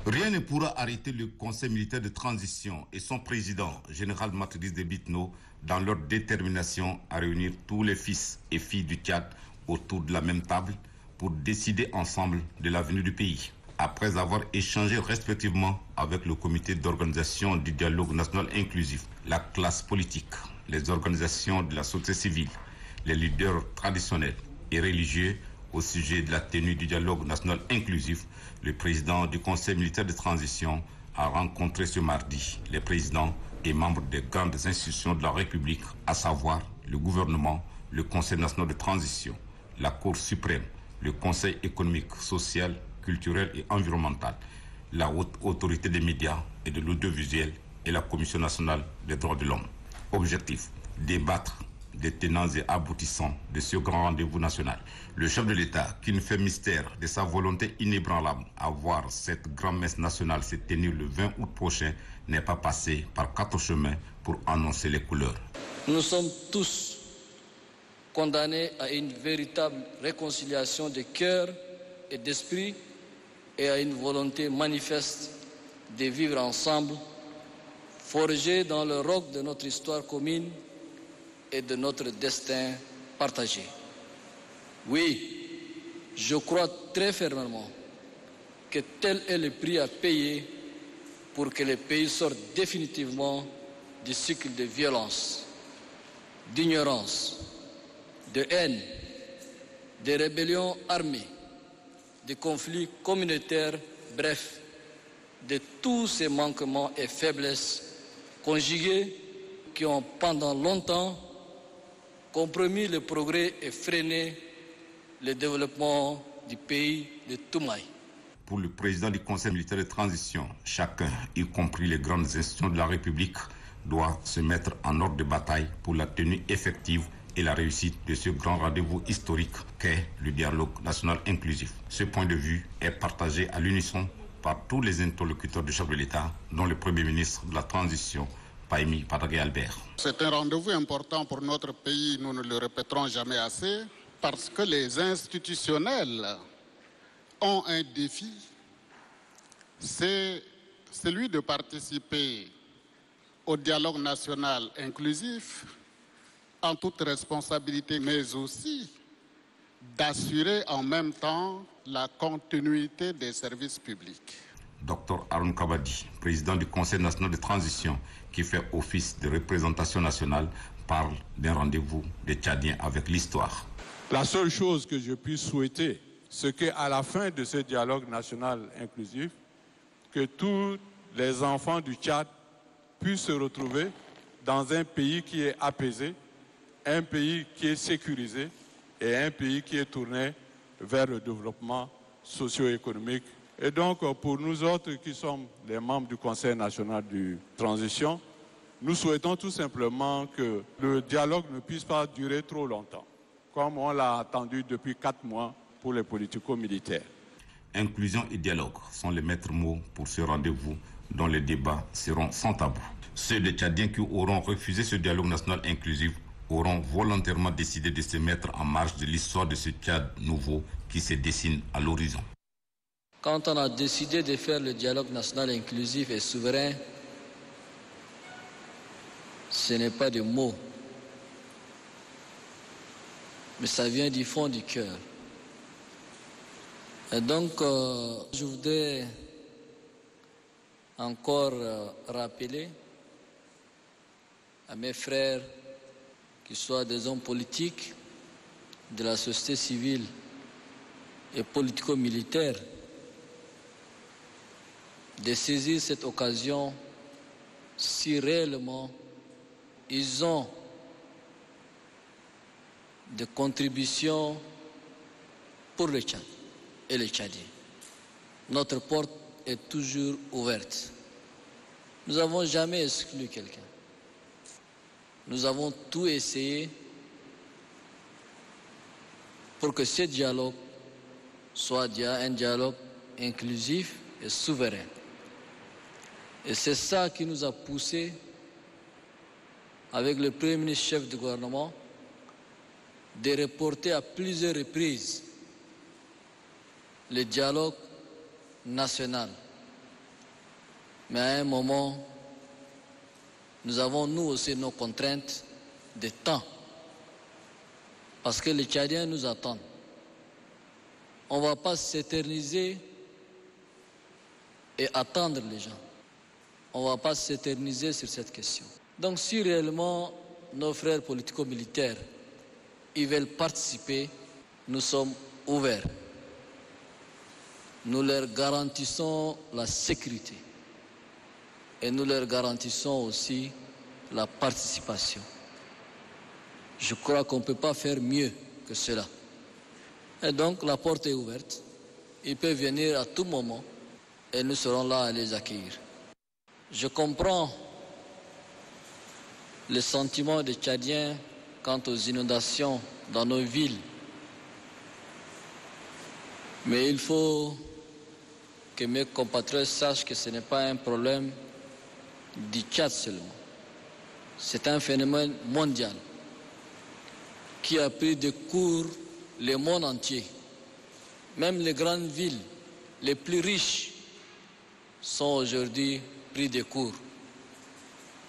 Rien ne pourra arrêter le Conseil militaire de transition et son président, général Matrice de Bitno, dans leur détermination à réunir tous les fils et filles du Tchad autour de la même table pour décider ensemble de l'avenir du pays. Après avoir échangé respectivement avec le comité d'organisation du dialogue national inclusif, la classe politique, les organisations de la société civile, les leaders traditionnels et religieux au sujet de la tenue du dialogue national inclusif, le président du Conseil militaire de transition a rencontré ce mardi les présidents et membres des grandes institutions de la République, à savoir le gouvernement, le Conseil national de transition, la Cour suprême, le Conseil économique, social, culturel et environnemental, la haute autorité des médias et de l'audiovisuel et la Commission nationale des droits de l'homme. Objectif, débattre des tenants et aboutissants de ce grand rendez-vous national. Le chef de l'État, qui ne fait mystère de sa volonté inébranlable à voir cette grand-messe nationale se tenir le 20 août prochain, n'est pas passé par 4 chemins pour annoncer les couleurs. Nous sommes tous condamnés à une véritable réconciliation de cœur et d'esprit et à une volonté manifeste de vivre ensemble, forgés dans le roc de notre histoire commune et de notre destin partagé. Oui, je crois très fermement que tel est le prix à payer pour que le pays sorte définitivement du cycle de violence, d'ignorance, de haine, de rébellions armées, de conflits communautaires, bref, de tous ces manquements et faiblesses conjugués qui ont pendant longtemps compromis le progrès et freiné le développement du pays de Toumaï. Pour le président du Conseil militaire de transition, chacun, y compris les grandes institutions de la République, doit se mettre en ordre de bataille pour la tenue effective et la réussite de ce grand rendez-vous historique qu'est le dialogue national inclusif. Ce point de vue est partagé à l'unisson par tous les interlocuteurs du chef de l'État, dont le Premier ministre de la Transition, Pahimi Padagé Albert. C'est un rendez-vous important pour notre pays, nous ne le répéterons jamais assez, parce que les institutionnels ont un défi, c'est celui de participer au dialogue national inclusif en toute responsabilité, mais aussi d'assurer en même temps la continuité des services publics. Dr Haroun Kabadi, président du Conseil national de transition, qui fait office de représentation nationale, parle d'un rendez-vous des Tchadiens avec l'histoire. La seule chose que je puisse souhaiter, c'est qu'à la fin de ce dialogue national inclusif, que tous les enfants du Tchad puissent se retrouver dans un pays qui est apaisé, un pays qui est sécurisé et un pays qui est tourné vers le développement socio-économique. Et donc, pour nous autres qui sommes les membres du Conseil national de transition, nous souhaitons tout simplement que le dialogue ne puisse pas durer trop longtemps, comme on l'a attendu depuis 4 mois pour les politico-militaires. Inclusion et dialogue sont les maîtres mots pour ce rendez-vous dont les débats seront sans tabou. Ceux des Tchadiens qui auront refusé ce dialogue national inclusif auront volontairement décidé de se mettre en marge de l'histoire de ce Tchad nouveau qui se dessine à l'horizon. Quand on a décidé de faire le dialogue national inclusif et souverain, ce n'est pas des mots, mais ça vient du fond du cœur. Et donc, je voudrais encore rappeler à mes frères, qu'ils soient des hommes politiques, de la société civile et politico-militaire, de saisir cette occasion si réellement ils ont des contributions pour le Tchad et les Tchadiens. Notre porte est toujours ouverte. Nous n'avons jamais exclu quelqu'un. Nous avons tout essayé pour que ce dialogue soit un dialogue inclusif et souverain. Et c'est ça qui nous a poussé, avec le Premier ministre chef du gouvernement, de reporter à plusieurs reprises le dialogue national Mais à un moment, nous avons nous aussi nos contraintes de temps. Parce que les Tchadiens nous attendent. On ne va pas s'éterniser et attendre les gens. On ne va pas s'éterniser sur cette question. Donc si réellement nos frères politico-militaires ils veulent participer, nous sommes ouverts. Nous leur garantissons la sécurité et nous leur garantissons aussi la participation. Je crois qu'on ne peut pas faire mieux que cela. Et donc la porte est ouverte. Ils peuvent venir à tout moment et nous serons là à les accueillir. Je comprends le sentiment des Tchadiens quant aux inondations dans nos villes. Mais il faut que mes compatriotes sachent que ce n'est pas un problème du Tchad seulement. C'est un phénomène mondial qui a pris de court le monde entier. Même les grandes villes les plus riches sont aujourd'hui pris de court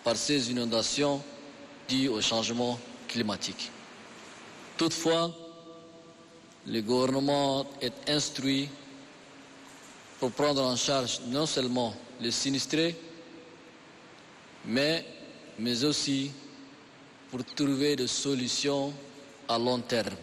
par ces inondations dues au changement climatique. Toutefois, le gouvernement est instruit pour prendre en charge non seulement les sinistrés, mais aussi pour trouver des solutions à long terme.